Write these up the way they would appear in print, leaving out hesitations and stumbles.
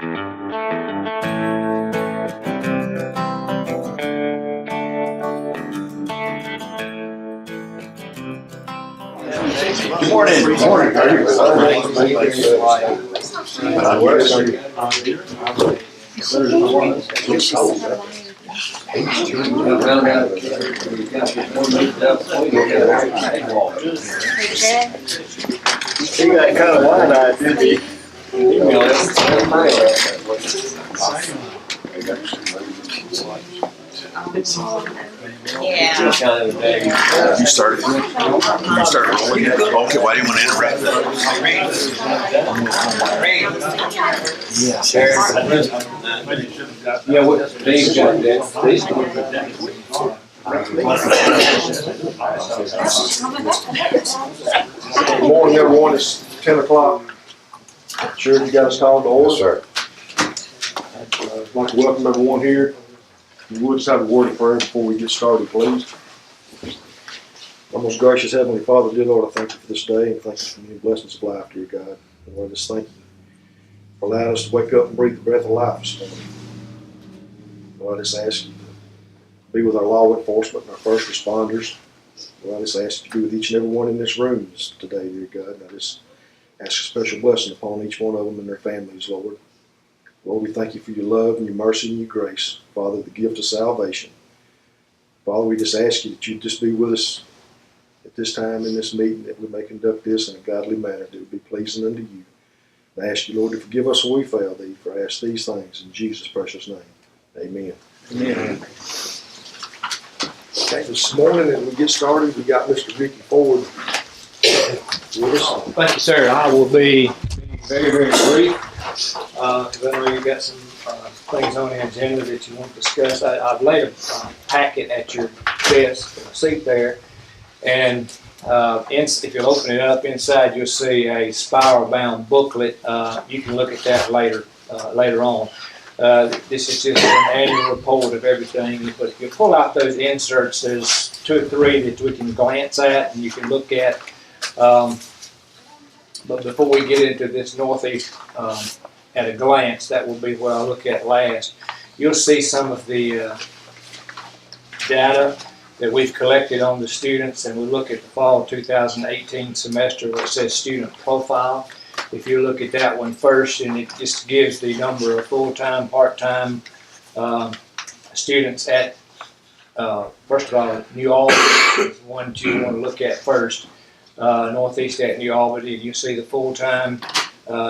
Good morning. Good morning. He got kind of wide-eyed, didn't he? Yeah. You started. You started rolling it. Okay, well, I didn't want to interrupt. Yeah, what Dave got that. Good morning, everyone. It's 10 o'clock. Sure, you got us called to order. Sir. I'd like to welcome everyone here. If you would just have a word of prayer before we get started, please. Our most gracious Heavenly Father, dear Lord, I thank you for this day and thank you for many blessings of life, dear God. And Lord, I just thank you for allowing us to wake up and breathe the breath of life this morning. Lord, I just ask you to be with our law enforcement and our first responders. Lord, I just ask you to be with each and every one in this room today, dear God. And I just ask a special blessing upon each one of them and their families, Lord. Lord, we thank you for your love and your mercy and your grace. Father, the gift of salvation. Father, we just ask you that you just be with us at this time in this meeting, that we may conduct this in a godly manner that would be pleasing unto you. I ask you, Lord, to forgive us when we fail thee, for I ask these things in Jesus' precious name. Amen. Amen. Okay, this morning as we get started, we got Mr. Ricky Ford with us. Thank you, sir. I will be very, very brief, because I know you've got some things on the agenda that you want to discuss. I've laid a packet at your desk, a seat there, and if you'll open it up, inside you'll see a spiral-bound booklet. You can look at that later on. This is just an annual report of everything, but if you pull out those inserts, there's 2 or 3 that we can glance at and you can look at. But before we get into this Northeast at a glance, that will be what I'll look at last. You'll see some of the data that we've collected on the students, and we'll look at the fall 2018 semester where it says student profile. If you look at that one first, and it just gives the number of full-time, part-time students at, first of all, New Albany is the one you want to look at first. Northeast at New Albany, you see the full-time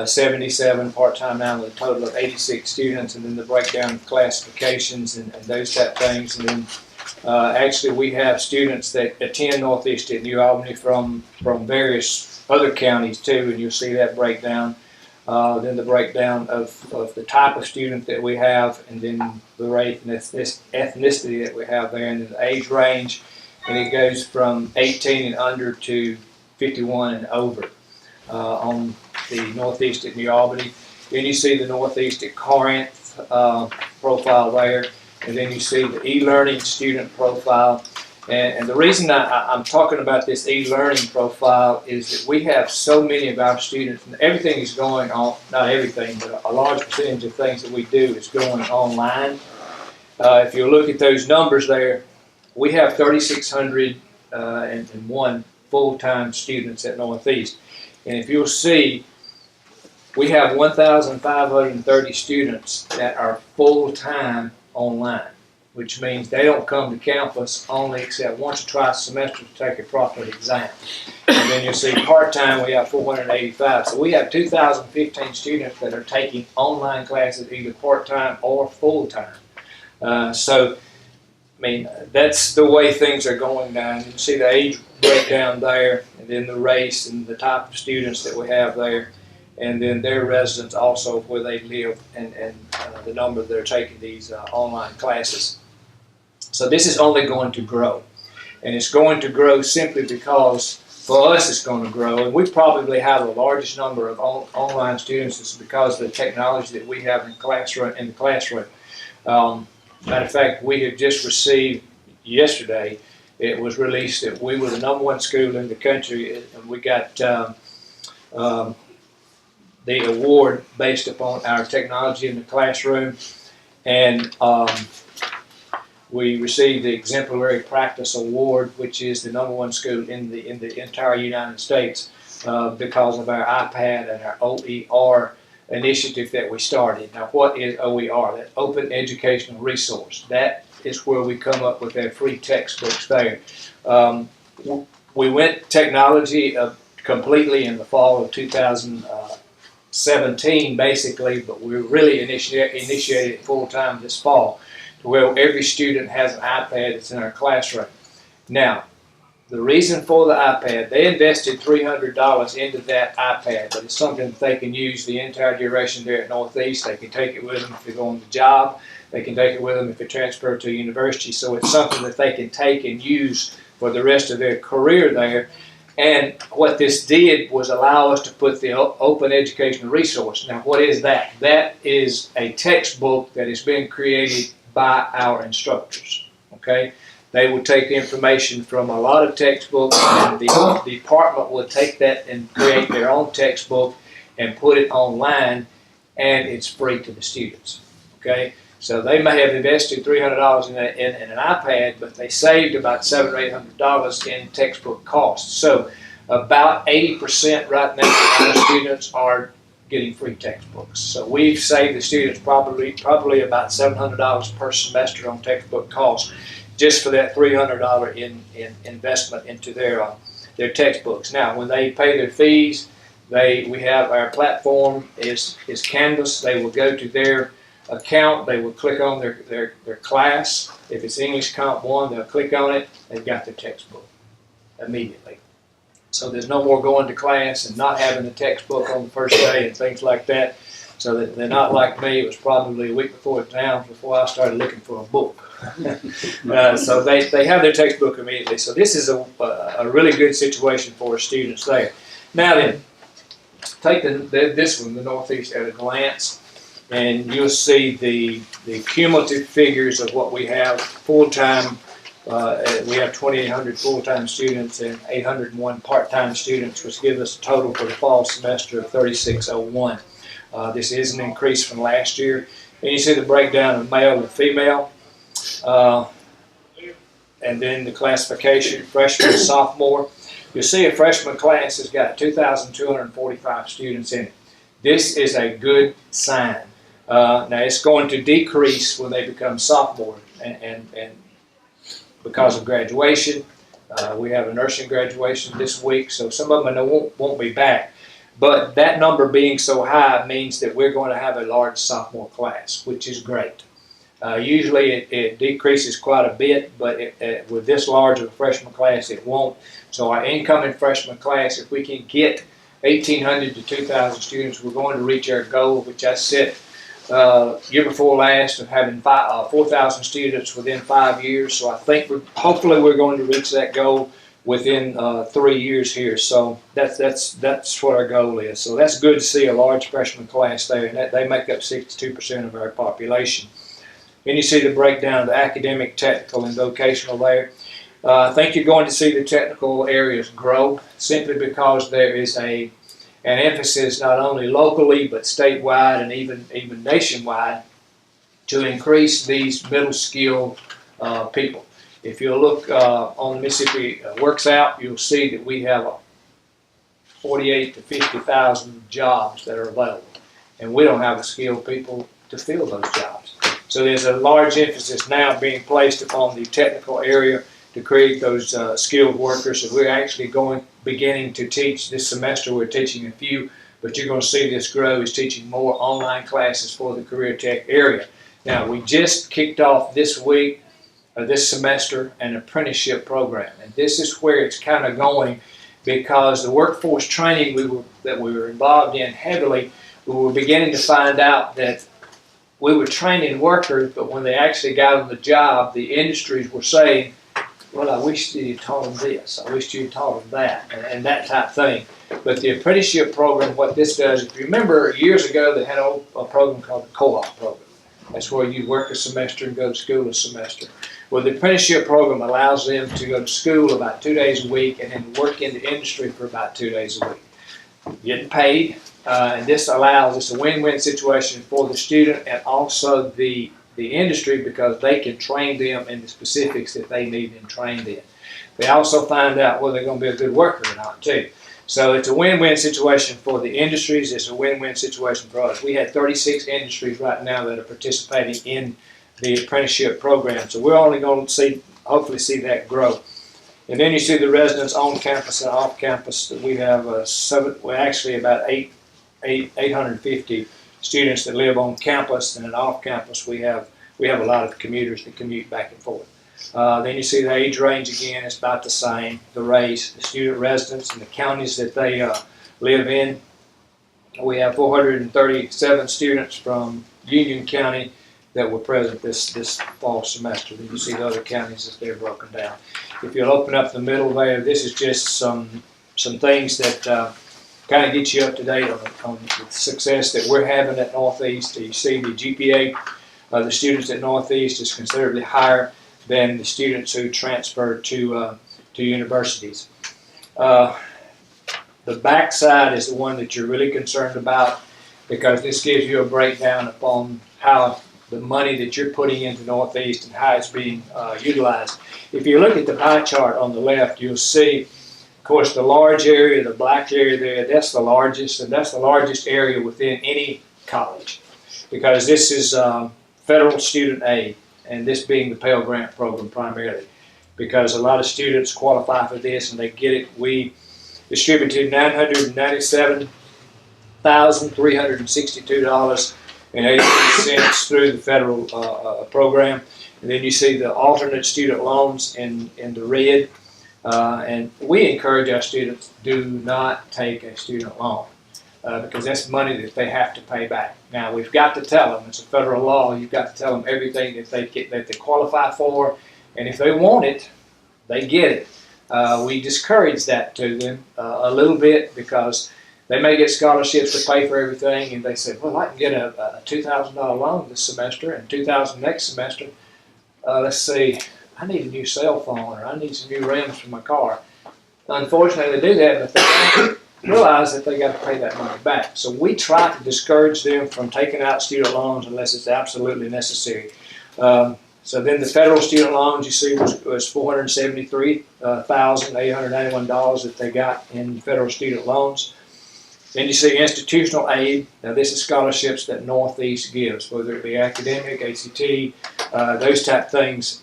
77, part-time now with a total of 86 students, and then the breakdown of classifications and those type things. And then actually we have students that attend Northeast at New Albany from various other counties too, and you'll see that breakdown. Then the breakdown of the type of student that we have, and then the rate and ethnicity that we have there, and then the age range, and it goes from 18 and under to 51 and over on the Northeast at New Albany. Then you see the Northeast at Corinth profile there, and then you see the e-learning student profile. And the reason I'm talking about this e-learning profile is that we have so many of our students, and everything is going on, not everything, but a large percentage of things that we do is going online. If you look at those numbers there, we have 3,601 full-time students at Northeast. And if you'll see, we have 1,530 students that are full-time online, which means they don't come to campus only except once or twice a semester to take a proper exam. And then you'll see part-time, we have 485. So we have 2,015 students that are taking online classes, either part-time or full-time. So, I mean, that's the way things are going down. You can see the age breakdown there, and then the race and the type of students that we have there, and then their residence also where they live, and the number that are taking these online classes. So this is only going to grow, and it's going to grow simply because for us it's going to grow, and we probably have the largest number of online students. It's because of the technology that we have in the classroom. Matter of fact, we have just received yesterday. It was released that we were the #1 school in the country, and we got the award based upon our technology in the classroom, and we received the Exemplary Practice Award, which is the #1 school in the entire United States because of our iPad and our OER initiative that we started. Now, what is OER? That Open Educational Resource. That is where we come up with our free textbooks there. We went technology completely in the fall of 2017, basically, but we really initiated it full-time this fall, to where every student has an iPad that's in our classroom. Now, the reason for the iPad, they invested $300 into that iPad, but it's something that they can use the entire duration there at Northeast. They can take it with them if they go on the job. They can take it with them if they transfer to a university. So it's something that they can take and use for the rest of their career there. And what this did was allow us to put the Open Educational Resource. Now, what is that? That is a textbook that is being created by our instructors, okay? They will take the information from a lot of textbooks, and the department will take that and create their own textbook and put it online, and it's free to the students, okay? So they may have invested $300 in an iPad, but they saved about $700 or $800 in textbook costs. So about 80% right now of our students are getting free textbooks. So we've saved the students probably about $700 per semester on textbook costs, just for that $300 in investment into their textbooks. Now, when they pay their fees, we have our platform is Canvas. They will go to their account. They will click on their class. If it's English Comp 1, they'll click on it. They've got their textbook immediately. So there's no more going to class and not having the textbook on the first day and things like that. So that they're not like me. It was probably a week before exams before I started looking for a book. So they have their textbook immediately. So this is a really good situation for our students there. Now then, take this one, the Northeast, at a glance, and you'll see the cumulative figures of what we have full-time. We have 2,800 full-time students and 801 part-time students, which gives us a total for the fall semester of 3,601. This is an increase from last year. And you see the breakdown of male and female. And then the classification, freshman, sophomore. You'll see a freshman class has got 2,245 students in it. This is a good sign. Now it's going to decrease when they become sophomore, and because of graduation. We have a nursing graduation this week, so some of them won't be back. But that number being so high means that we're going to have a large sophomore class, which is great. Usually it decreases quite a bit, but with this large of a freshman class, it won't. So our incoming freshman class, if we can get 1,800 to 2,000 students, we're going to reach our goal, which I set year before last, of having 4,000 students within 5 years. So I think hopefully we're going to reach that goal within 3 years here. So that's what our goal is. So that's good to see a large freshman class there, and they make up 62% of our population. And you see the breakdown of the academic, technical, and vocational there. I think you're going to see the technical areas grow simply because there is an emphasis not only locally but statewide and even nationwide to increase these middle skill people. If you look on the Mississippi Works Out, you'll see that we have 48 to 50,000 jobs that are available, and we don't have the skilled people to fill those jobs. So there's a large emphasis now being placed upon the technical area to create those skilled workers. So we're actually beginning to teach this semester. We're teaching a few, but you're going to see this grow, is teaching more online classes for the career tech area. Now, we just kicked off this week, this semester, an apprenticeship program, and this is where it's kind of going, because the workforce training that we were involved in heavily, we were beginning to find out that we were training workers, but when they actually got on the job, the industries were saying, well, I wish you taught them this, I wish you taught them that, and that type thing. But the apprenticeship program, what this does, if you remember years ago, they had a program called the co-op program. That's where you work a semester and go to school a semester. Well, the apprenticeship program allows them to go to school about 2 days a week and then work in the industry for about 2 days a week. Getting paid, And this allows, it's a win-win situation for the student and also the industry, because they can train them in the specifics that they need them trained in. They also find out whether they're going to be a good worker or not too. So it's a win-win situation for the industries. It's a win-win situation for us. We have 36 industries right now that are participating in the apprenticeship program. So we're only going to hopefully see that grow. And then you see the residents on campus and off campus. We have actually about 850 students that live on campus, and then off campus we have a lot of commuters that commute back and forth. Then you see the age range again, it's about the same. The race, the student residents, and the counties that they live in. We have 437 students from Union County that were present this fall semester. Then you see the other counties as they're broken down. If you'll open up the middle there, this is just some things that kind of get you up to date on the success that we're having at Northeast. You see the GPA of the students at Northeast is considerably higher than the students who transfer to universities. The backside is the one that you're really concerned about, because this gives you a breakdown upon how the money that you're putting into Northeast and how it's being utilized. If you look at the pie chart on the left, you'll see, of course, the large area, the black area there, that's the largest, and that's the largest area within any college, because this is federal student aid, and this being the Pell Grant program primarily, because a lot of students qualify for this and they get it. We distributed $997,362.83 through the federal program. And then you see the alternate student loans in the red. And we encourage our students, do not take a student loan, because that's money that they have to pay back. Now, we've got to tell them, it's a federal law, you've got to tell them everything that they qualify for, and if they want it, they get it. We discourage that to them a little bit, because they may get scholarships to pay for everything, and they say, well, I can get a $2,000 loan this semester and $2,000 next semester. Let's see, I need a new cell phone, or I need some new rims for my car. Unfortunately, they do that, but they don't realize that they got to pay that money back. So we try to discourage them from taking out student loans unless it's absolutely necessary. So then the federal student loans, you see, was $473,891 that they got in federal student loans. Then you see institutional aid. Now this is scholarships that Northeast gives, whether it be academic, ACT, those type things,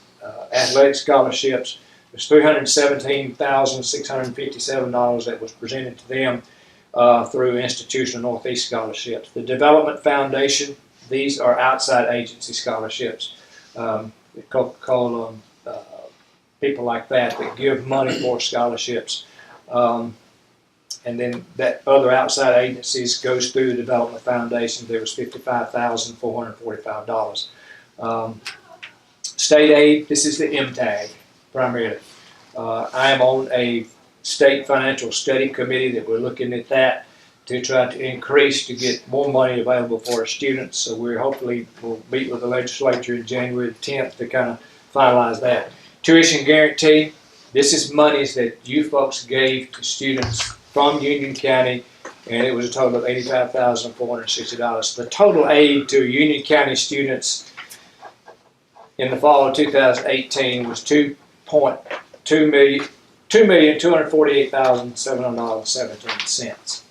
athletic scholarships. There's $317,657 that was presented to them through institutional Northeast scholarships. The Development Foundation, these are outside agency scholarships. Coca-Cola, people like that give money for scholarships. And then that other outside agencies goes through the Development Foundation. There was $55,445. State aid, this is the MTAG primarily. I am on a state financial study committee that we're looking at that to try to increase, to get more money available for our students. So we'll meet with the legislature in January 10th to kind of finalize that. Tuition guarantee, this is monies that you folks gave to students from Union County, and it was a total of $85,460. The total aid to Union County students in the fall of 2018 was $2,248,700.17.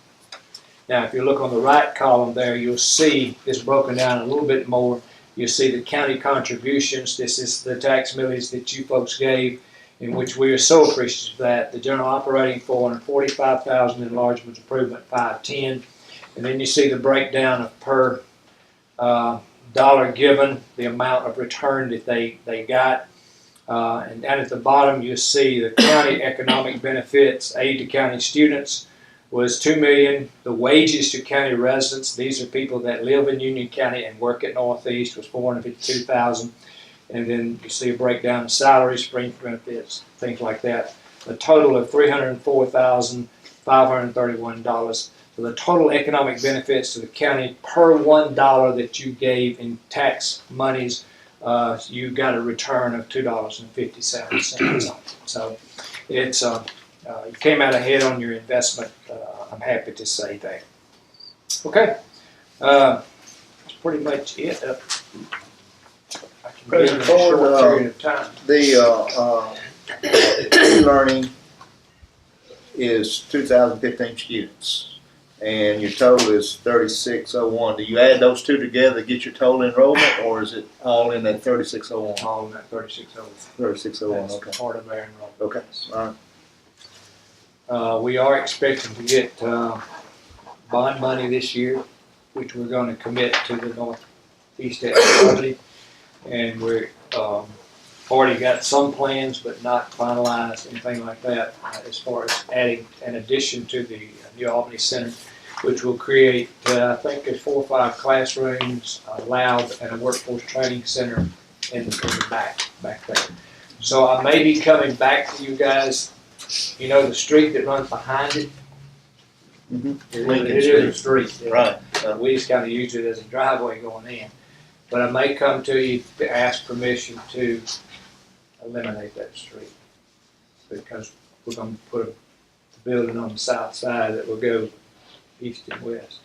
Now, if you look on the right column there, you'll see this broken down a little bit more. You'll see the county contributions. This is the tax millage that you folks gave, in which we are so appreciative of that. The general operating $445,000, enlargements improvement $510, and then you see the breakdown of per dollar given, the amount of return that they got. And down at the bottom, you see the county economic benefits, aid to county students was $2 million. The wages to county residents, these are people that live in Union County and work at Northeast, was $452,000. And then you see a breakdown of salaries, fringe benefits, things like that. A total of $304,531. So the total economic benefits to the county per $1 that you gave in tax monies, you got a return of $2.57. So it's you came out ahead on your investment. I'm happy to say that. Okay, that's pretty much it. I can give it in a short period of time. The e-learning is 2,015 students, and your total is 3,601. Do you add those two together to get your total enrollment, or is it all in that 3,601? All in that 3601. 3,601, That's okay. part of our enrollment. Okay, all right. We are expecting to get bond money this year, which we're going to commit to the Northeast Property, and we're already got some plans, but not finalized, anything like that, as far as adding an addition to the New Albany Center, which will create, I think, there's 4 or 5 classrooms, a lab, and a workforce training center in the back there. So I may be coming back to you guys. You know the street that runs behind it? Lincoln It is a street. Right. We just kind of use it as a driveway going in. But I may come to you to ask permission to eliminate that street, because we're going to put a building on the south side that will go east and west.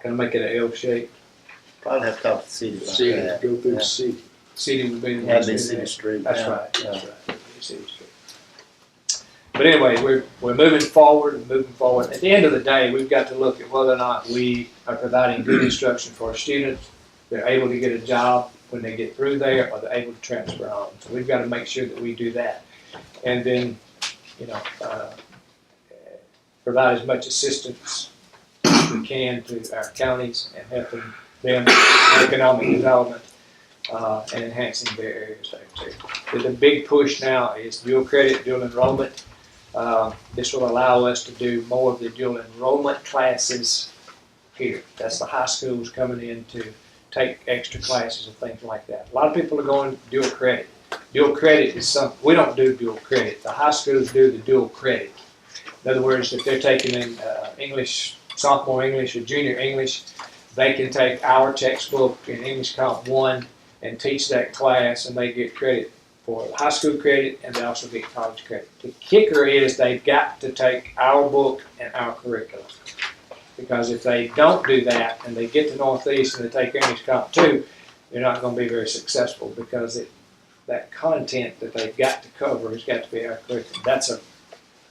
Kind of make it an L shape. Probably have to talk to the city about See, that. go through Yeah. the city. City would be the Have one the to do city that. street. That's yeah. right. Yeah. That's right. It'd be city street. But anyway, we're moving forward and moving forward. At the end of the day, we've got to look at whether or not we are providing good instruction for our students. They're able to get a job when they get through there, or they're able to transfer on. So we've got to make sure that we do that. And then, provide as much assistance as we can to our counties and helping them in economic development and enhancing their areas there too. The big push now is dual credit, dual enrollment. This will allow us to do more of the dual enrollment classes here. That's the high schools coming in to take extra classes and things like that. A lot of people are going dual credit. Dual credit is something, we don't do dual credit. The high schools do the dual credit. In other words, if they're taking in English, sophomore English or junior English, they can take our textbook in English Comp 1 and teach that class, and they get credit for high school credit, and they also get college credit. The kicker is they've got to take our book and our curriculum. Because if they don't do that, and they get to Northeast and they take English Comp 2, they're not going to be very successful, because that content that they've got to cover has got to be our curriculum. That's a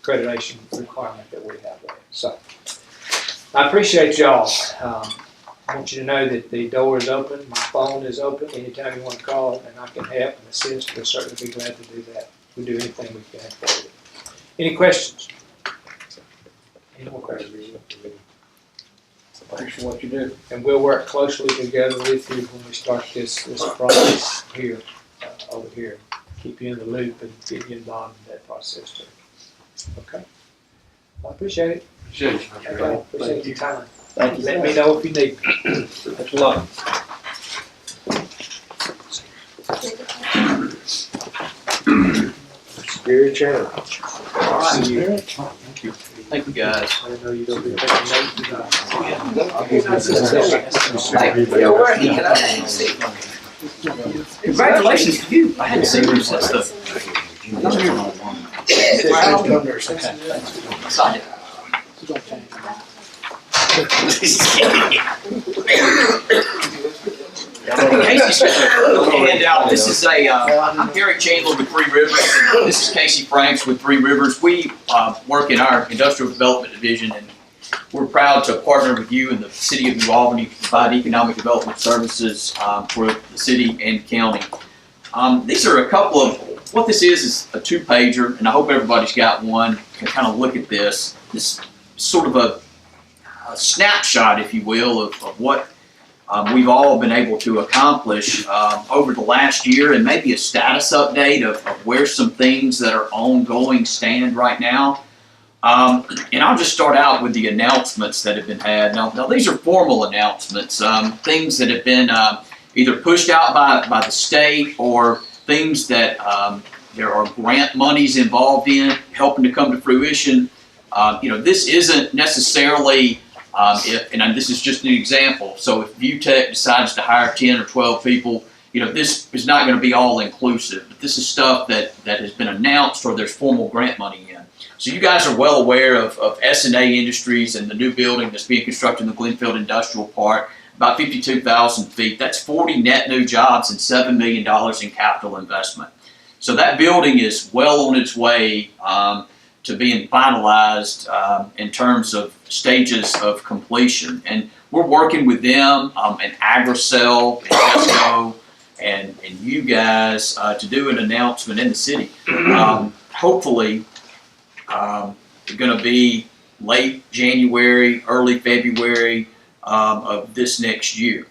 accreditation requirement that we have there. So I appreciate y'all. I want you to know that the door is open, my phone is open. Anytime you want to call and I can help and assist, we'll certainly be glad to do that. We'll do anything we can for you. Any questions? Any more questions? Thanks for what you do. And we'll work closely together with you when we start this process here, over here. Keep you in the loop and get you involved in that process too. Okay? I appreciate it. Appreciate it. Okay, appreciate your time. Thank you. Let me know if you need. Thanks a lot. Gary Chandler. All right. See you. Thank you, guys. I know you don't be taking notes tonight. Yeah, where he can I see? Congratulations to you. I hadn't seen you since excited. Casey's handout. This is I'm Gary Chandler with Three Rivers. This is Casey Franks with Three Rivers. We work in our industrial development division, and we're proud to partner with you and the City of New Albany to provide economic development services for the city and county. These are a couple of, what this is a two-pager, and I hope everybody's got one to kind of look at this. This sort of a snapshot, if you will, of what we've all been able to accomplish over the last year, and maybe a status update of where some things that are ongoing stand right now. And I'll just start out with the announcements that have been had. Now these are formal announcements, things that have been either pushed out by the state, or things that there are grant monies involved in, helping to come to fruition. This isn't necessarily and this is just an example. So if ViewTech decides to hire 10 or 12 people, this is not going to be all inclusive. But this is stuff that has been announced, or there's formal grant money in. So you guys are well aware of S&A Industries and the new building that's being constructed in the Glenfield Industrial Park, about 52,000 feet. That's 40 net new jobs and $7 million in capital investment. So that building is well on its way to being finalized in terms of stages of completion. And we're working with them and Agricel and Tesco and you guys to do an announcement in the city. Hopefully, it's going to be late January, early February of this next year.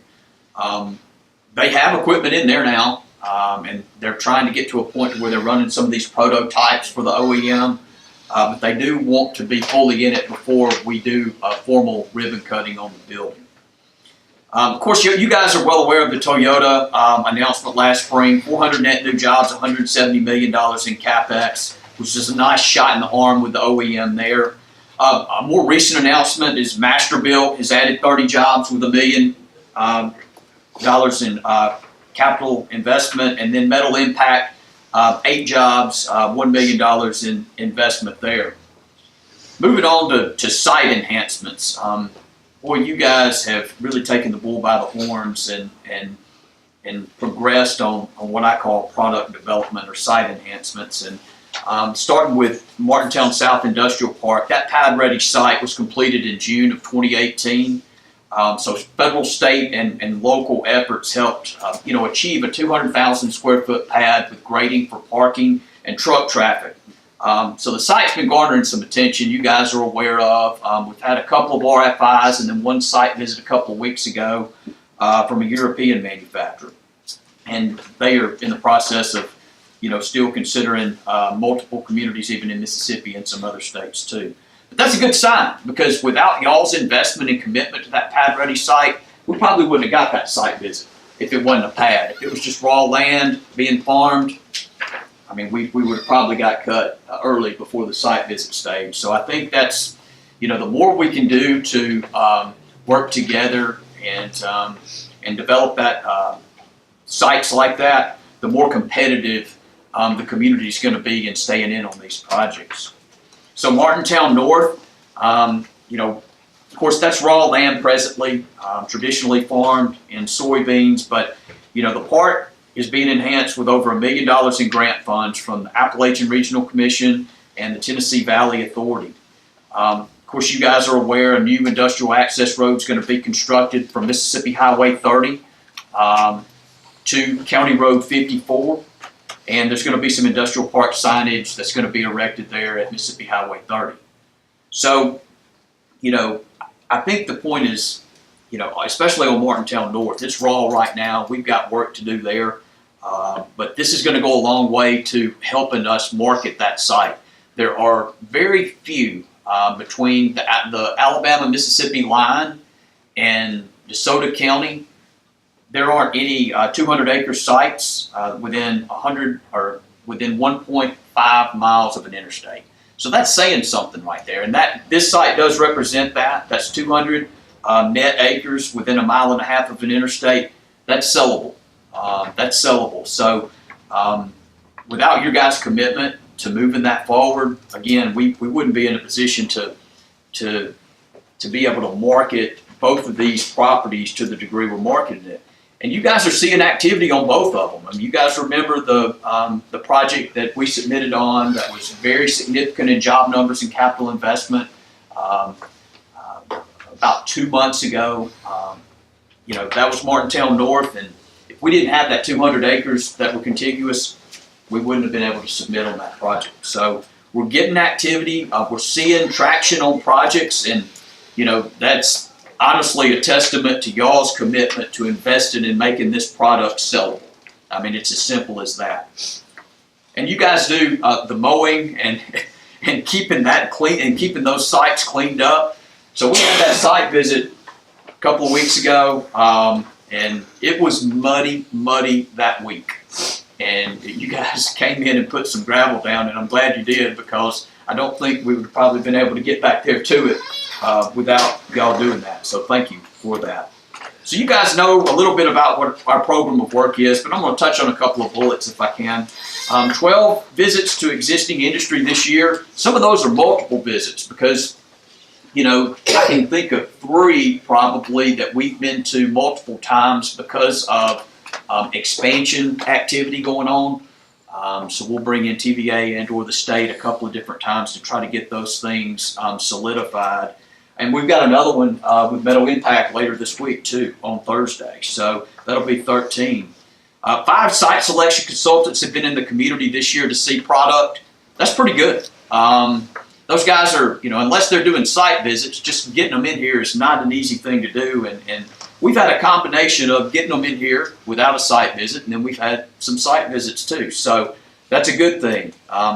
They have equipment in there now, and they're trying to get to a point where they're running some of these prototypes for the OEM, but they do want to be fully in it before we do a formal ribbon cutting on the building. Of course, you guys are well aware of the Toyota announcement last spring, 400 net new jobs, $170 million in CapEx, which is a nice shot in the arm with the OEM there. A more recent announcement is Masterbuilt has added 30 jobs with $1 million in capital investment, and then Metal Impact, 8 jobs, $1 million in investment there. Moving on to site enhancements. Boy, you guys have really taken the bull by the horns and progressed on what I call product development or site enhancements. And starting with Martintown South Industrial Park, that pad-ready site was completed in June of 2018. So federal, state, and local efforts helped, achieve a 200,000 square foot pad with grading for parking and truck traffic. So the site's been garnering some attention. You guys are aware of. We've had a couple of RFIs and then one site visit a couple of weeks ago from a European manufacturer, and they are in the process of, still considering multiple communities, even in Mississippi and some other states too. But that's a good sign, because without y'all's investment and commitment to that pad-ready site, we probably wouldn't have got that site visit if it wasn't a pad. If it was just raw land being farmed, I mean, we would have probably got cut early before the site visit stage. So I think that's, the more we can do to work together and develop that sites like that, the more competitive the community is going to be in staying in on these projects. So Martintown North, of course, that's raw land presently, traditionally farmed in soybeans, but the park is being enhanced with over $1 million in grant funds from the Appalachian Regional Commission and the Tennessee Valley Authority. Of course, you guys are aware a new industrial access road is going to be constructed from Mississippi Highway 30 to County Road 54. And there's going to be some industrial park signage that's going to be erected there at Mississippi Highway 30. So, I think the point is, especially on Martintown North, it's raw right now. We've got work to do there. But this is going to go a long way to helping us market that site. There are very few between the Alabama-Mississippi line and DeSoto County. There aren't any 200-acre sites within 100 or within 1.5 miles of an interstate. So that's saying something right there. And this site does represent that. That's 200 net acres within 1.5 miles of an interstate. That's sellable. That's sellable. So without your guys' commitment to moving that forward, again, we wouldn't be in a position to be able to market both of these properties to the degree we're marketing it. And you guys are seeing activity on both of them. I mean, you guys remember the project that we submitted on that was very significant in job numbers and capital investment about 2 months ago. That was Martintown North, and if we didn't have that 200 acres that were contiguous, we wouldn't have been able to submit on that project. So we're getting activity. We're seeing traction on projects, and that's honestly a testament to y'all's commitment to investing in making this product sellable. I mean, it's as simple as that. And you guys do the mowing and keeping that clean and keeping those sites cleaned up. So we had that site visit a couple of weeks ago, and it was muddy that week. And you guys came in and put some gravel down, and I'm glad you did, because I don't think we would have probably been able to get back there to it without y'all doing that. So thank you for that. So you guys know a little bit about what our program of work is, but I'm going to touch on a couple of bullets if I can. 12 visits to existing industry this year. Some of those are multiple visits because, you know, I can think of 3 probably that we've been to multiple times because of expansion activity going on. So we'll bring in TVA and or the state a couple of different times to try to get those things solidified. And we've got another one with Metal Impact later this week too, on Thursday. So that'll be 13. 5 site selection consultants have been in the community this year to see product. That's pretty good. Those guys are, you know, unless they're doing site visits, just getting them in here is not an easy thing to do. And we've had a combination of getting them in here without a site visit, and then we've had some site visits too. So that's a good thing.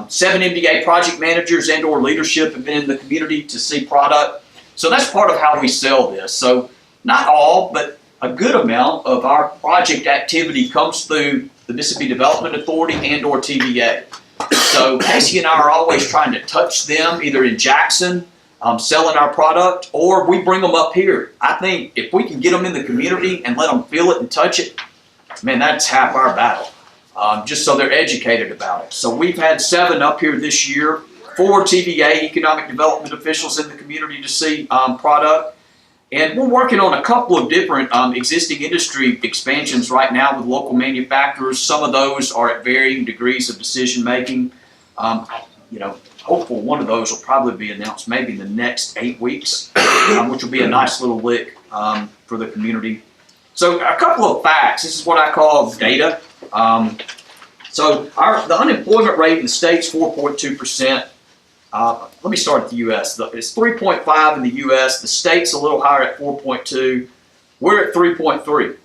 7 MDA project managers and or leadership have been in the community to see product. So that's part of how we sell this. So not all, but a good amount of our project activity comes through the Mississippi Development Authority and or TVA. So Casey and I are always trying to touch them either in Jackson, selling our product, or we bring them up here. I think if we can get them in the community and let them feel it and touch it, man, that's half our battle. Just so they're educated about it. So we've had 7 up here this year. 4 TVA economic development officials in the community to see product. And we're working on a couple of different existing industry expansions right now with local manufacturers. Some of those are at varying degrees of decision making. You know, hopeful one of those will probably be announced maybe in the next 8 weeks, which will be a nice little lick for the community. So a couple of facts. This is what I call data. So the unemployment rate in the state's 4.2%. Let me start at the U.S. It's 3.5 in the U.S. The state's a little higher at 4.2. We're at 3.3.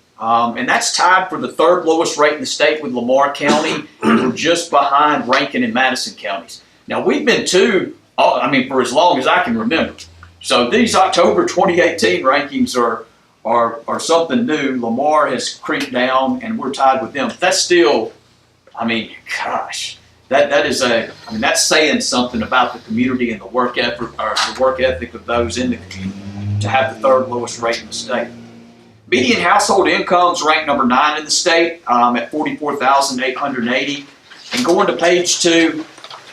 And that's tied for the 3rd lowest rate in the state with Lamar County. And we're just behind Rankin and Madison counties. Now, we've been for as long as I can remember. So these October 2018 rankings are something new. Lamar has creeped down, and we're tied with them. But that's still, gosh. That's saying something about the community and the work effort or the work ethic of those in the community to have the 3rd lowest rate in the state. Median household incomes ranked number 9 in the state at $44,880. And going to page 2,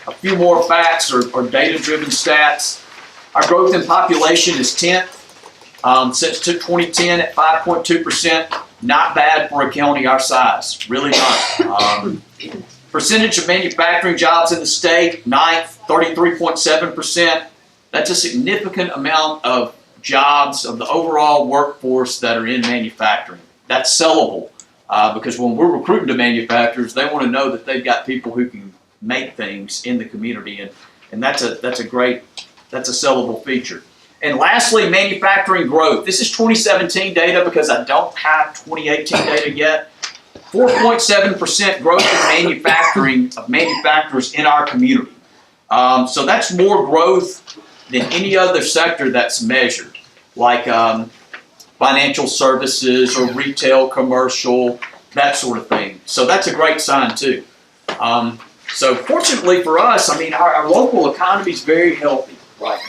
a few more facts or data-driven stats. Our growth in population is 10th since 2010 at 5.2%. Not bad for a county our size, really not. Percentage of manufacturing jobs in the state, 9th, 33.7%. That's a significant amount of jobs of the overall workforce that are in manufacturing. That's sellable because when we're recruiting to manufacturers, they want to know that they've got people who can make things in the community, and that's a sellable feature. And lastly, manufacturing growth. This is 2017 data because I don't have 2018 data yet. 4.7% growth in manufacturers in our community. So that's more growth than any other sector that's measured, like financial services or retail, commercial, that sort of thing. So that's a great sign too. So fortunately for us, our local economy is very healthy right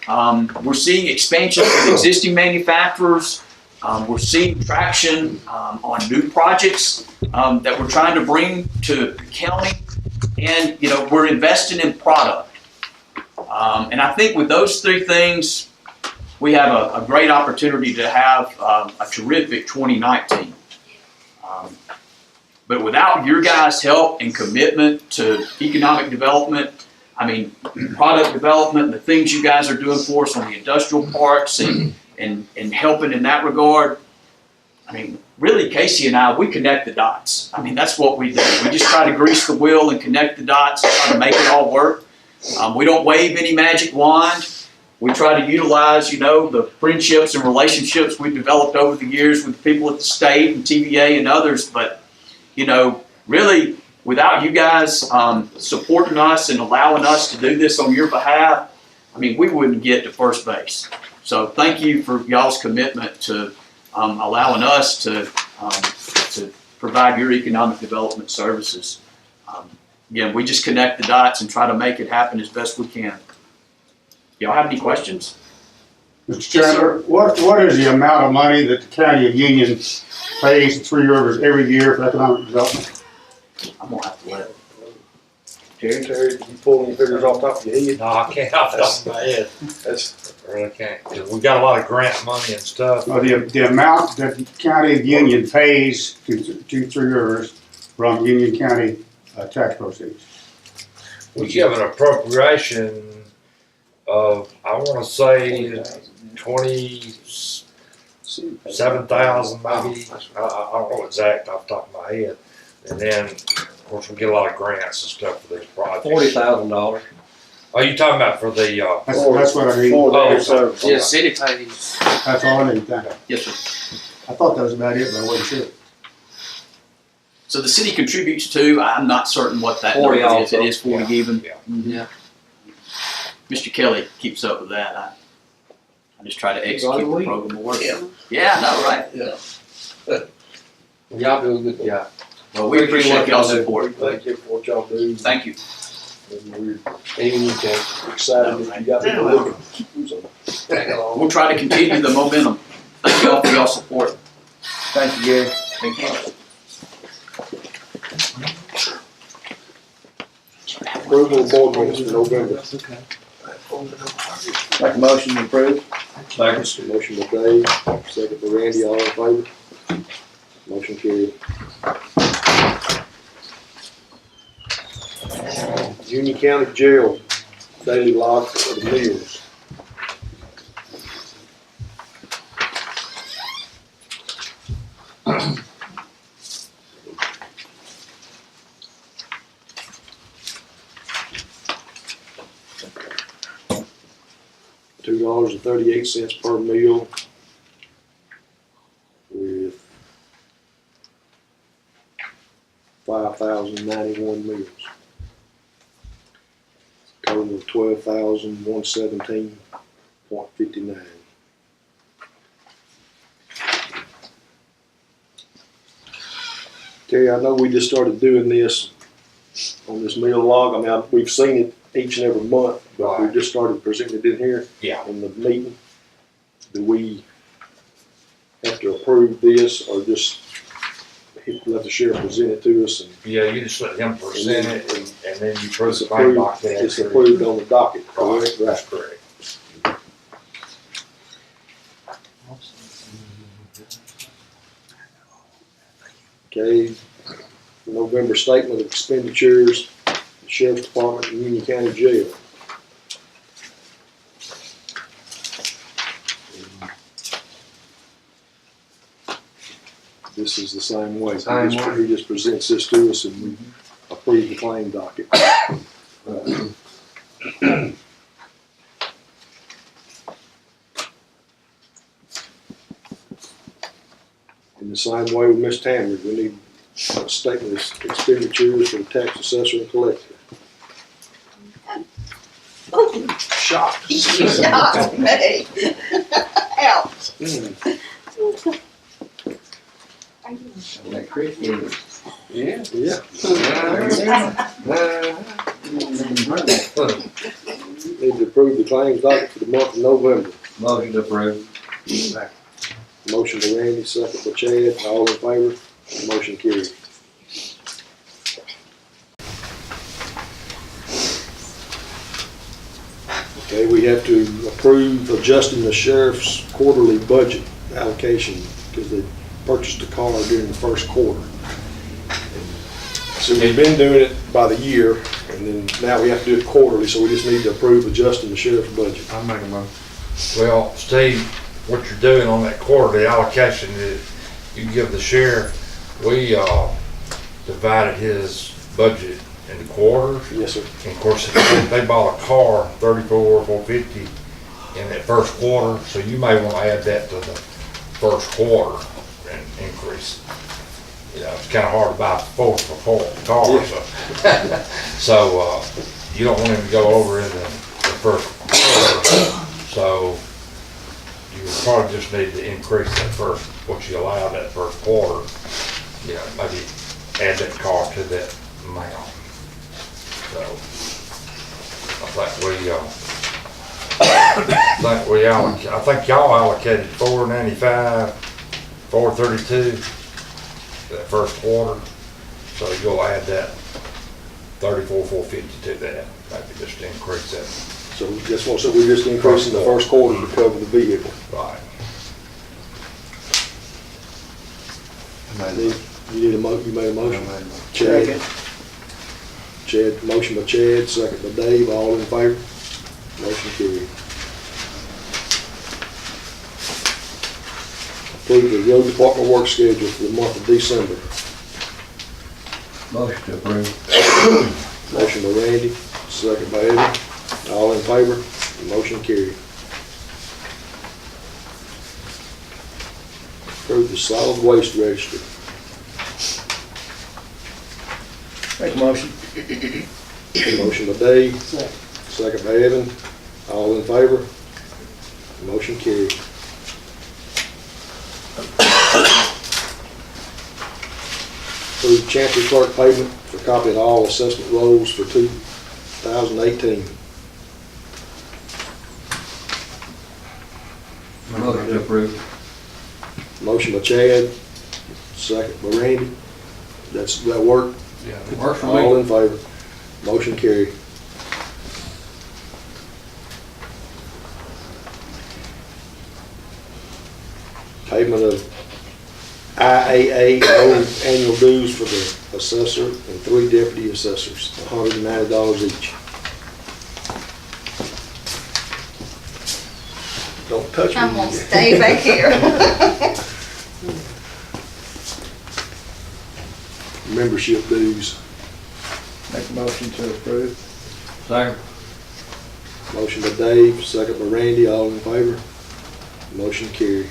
now. We're seeing expansion of existing manufacturers. We're seeing traction on new projects that we're trying to bring to the county, and we're investing in product. And I think with those 3 things, we have a great opportunity to have a terrific 2019. But without your guys' help and commitment to economic development, product development, the things you guys are doing for us on the industrial parks and helping in that regard, really Casey and I, we connect the dots. That's what we do. We just try to grease the wheel and connect the dots and try to make it all work. We don't wave any magic wand. We try to utilize, the friendships and relationships we've developed over the years with people at the state and TVA and others. But, really, without you guys supporting us and allowing us to do this on your behalf, we wouldn't get to first base. So thank you for y'all's commitment to allowing us to provide your economic development services. Again, we just connect the dots and try to make it happen as best we can. Y'all have any questions? Mr. Chairman, what is the amount of money that the county of Union pays to Three Rivers every year for economic development? I'm gonna have to let it. Terry, you pulling your figures off the top of your head? No, I can't off the top of my head. That's, I really can't. 'Cause we got a lot of grant money and stuff. The amount that the county of Union pays to Three Rivers from Union County tax proceeds. We give an appropriation of, I wanna say, 27,000 maybe. I don't know exact off the top of my head. And then, of course, we get a lot of grants and stuff for these projects. $40,000. Are you talking about for the, That's what I need. Oh, service. Yeah, city pays. That's all I need, thank you. Yes, sir. I thought that was about it, but I wasn't sure. So the city contributes to, I'm not certain what that 40 number is. It also. is 40 even. Yeah. Mr. Kelly keeps up with that. I just try to execute the week. program of work. Yeah. Yeah, I know, right? Y'all do a good job. Well, we appreciate y'all's support. Thank you for what y'all do. Thank you. And we're Even you can. excited that you got people looking. We'll try to continue the momentum. Thank y'all for y'all's support. Thank you, Gary. Thank you. Approval of board minutes for November. Make a motion to approve. Second. Motion by Dave, second by Randy, all in favor? Motion carried. Union County Jail, daily log for the meals. $2.38 per meal with 5,091 meals. Total of 12,117.59. Terry, I know we just started doing this on this meal log. I mean, we've seen it each and every month, but we just started presenting it in here. Yeah. In the meeting. Do we have to approve this or just let the sheriff present it to us? And yeah, you just let him present it and then you approve it's the claim approved, document. it's approved on the docket, correct? That's correct. Okay, November statement of expenditures, Sheriff's Department and Union County Jail. This is the same way. He just presents this to us and we approve the claim docket. In the same way with Ms. Tanner, we need a statement of expenditures for the tax assessor and collector. Shock. Shocked me. Ouch. Yeah. Need to approve the claims docket for the month of November. Motion to approve. Motion by Randy, second by Chad, all in favor, motion carried. Okay, we have to approve adjusting the sheriff's quarterly budget allocation because they purchased a car during the first quarter. So we've been doing it by the year, and then now we have to do it quarterly, so we just need to approve adjusting the sheriff's budget. I'll make a motion. Well, Steve, what you're doing on that quarterly allocation is you give the sheriff, we divided his budget into quarters. Yes, sir. And of course, they bought a car, 450 in that first quarter, so you may want to add that to the first quarter and increase. You know, it's kind of hard to buy four car, so you don't want him to go over in the first quarter. So you would probably just need to increase that first, what you allow that first quarter. You know, maybe add that car to that amount. So I think we I think y'all allocated $495, $432 that first quarter. So you'll add that $34,450 to that, maybe just to increase that. So that's what, so we're just increasing the first quarter to cover the vehicle. Right. You need you made a motion? Chad. Chad, motion by Chad, second by Dave, all in favor? Motion carried. Approve the road department work schedule for the month of December. Motion to approve. Motion by Randy, second by Evan, all in favor? Motion carried. Approve the solid waste register. Make a motion. Motion by Dave, second by Evan, all in favor? Motion carried. Approve Chancery Clerk payment for copy of all assessment rolls for 2018. Motion to approve. Motion by Chad, second by Randy. Does that work? Yeah, it works for All me. in favor? Motion carried. Payment of IAA owed annual dues for the assessor and 3 deputy assessors, $190 each. Don't touch me. I'm gonna stay back here. Membership dues. Make a motion to approve. Second. Motion by Dave, second by Randy, all in favor? Motion carried.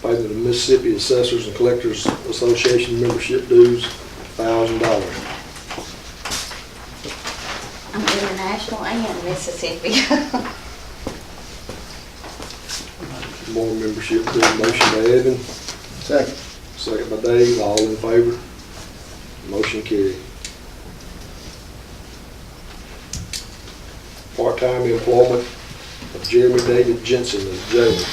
Payment of Mississippi Assessors and Collectors Association membership dues, $1,000. I'm international and Mississippi. More membership dues, motion by Evan, Second. second by Dave, all in favor? Motion carried. Part-time employment of Jeremy David Jensen as jailer.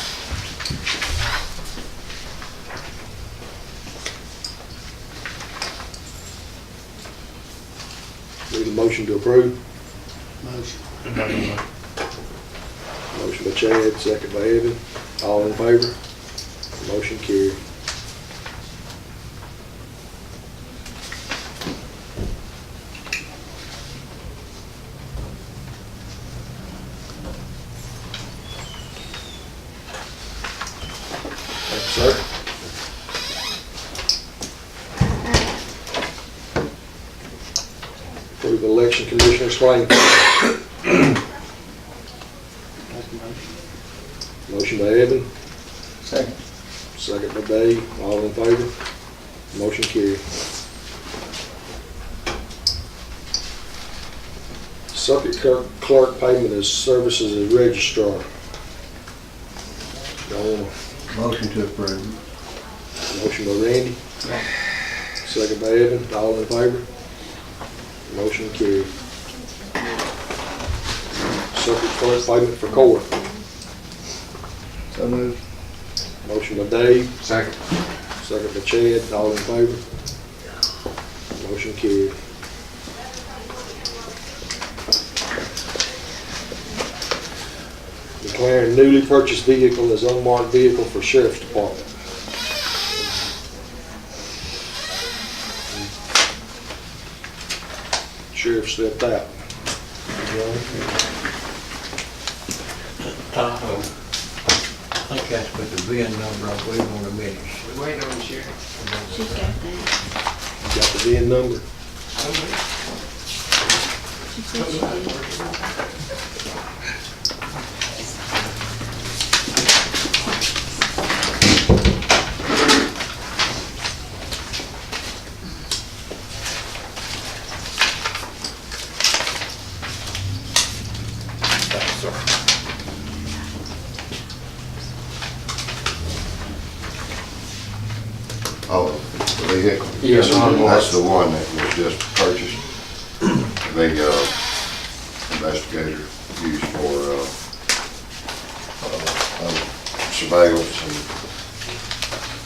Need a motion to approve? Motion by Chad, second by Evan. All in favor? Motion carried. Thank you, sir. Approve election commissioner's claim. Motion by Evan, Second. second by Dave, all in favor? Motion carried. Circuit clerk payment as services as registrar. Diana, Motion to approve. motion by Randy, second by Evan, all in favor? Motion carried. Circuit clerk payment for court. So moved. Motion by Dave, Second. second by Chad, all in favor? Motion carried. Declaring newly purchased vehicle as unmarked vehicle for Sheriff's Department. Sheriff stepped out. I think that's what the VIN number I believe on the minutes. We waiting on the sheriff. She's got that. Got the VIN number? She said she did. Oh, the vehicle? Yes, That's the one that was just purchased. The investigator used for surveillance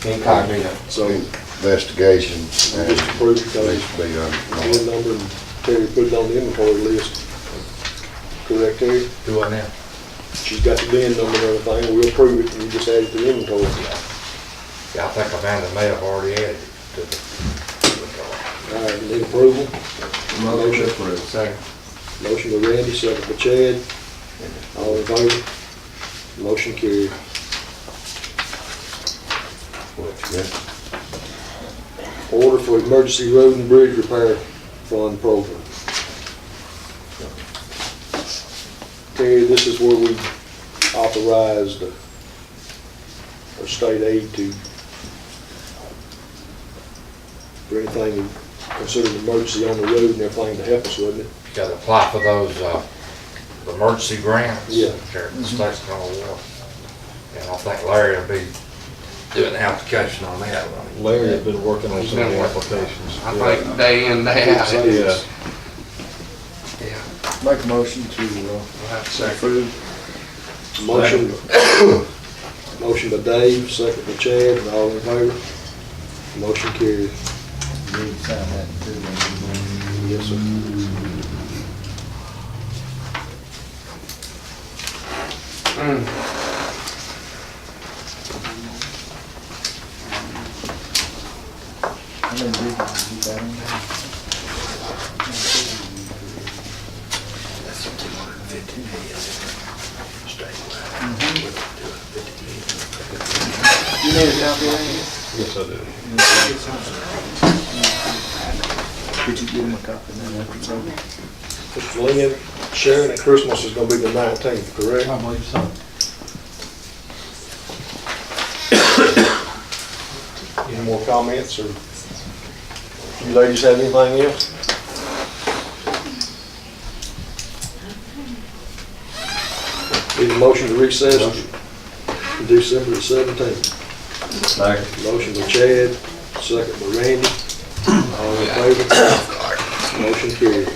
Incognito. So and investigation. we And just approved it, needs because to be done. VIN number, and Terry put it on the inventory list. Correct, Terry? Do I now? She's got the VIN number and everything, we'll approve it, and we just add it to the inventory. Yeah, I think Amanda may have already added it to the. All right, need approval? Motion approved. Second. Motion by Randy, second by Chad. All in favor? Motion carried. Order for emergency road and bridge repair fund program. Terry, this is where we authorized our state aid to, for anything considered an emergency on the road and everything to help us, wasn't it? You gotta apply for those, emergency grants. Yeah. They're the state's gonna award. And I think Larry will be doing the application on that. Larry had been working on He's some of the been working. applications. I think day in, day out. it is. Make a motion to, approve. Motion, motion by Dave, second by Chad, all in favor? Motion carried. Need to sign that too. Yes, sir. You need a copy of that? Yes, I do. Could you give him a copy of that after it's over? Mr. Lynn, Sharon at Christmas is gonna be the 19th, correct? I believe so. Any more comments, or you ladies have anything else? Need a motion to recess to December the 17th. Motion by Chad, second by Randy. All in favor? Motion carried.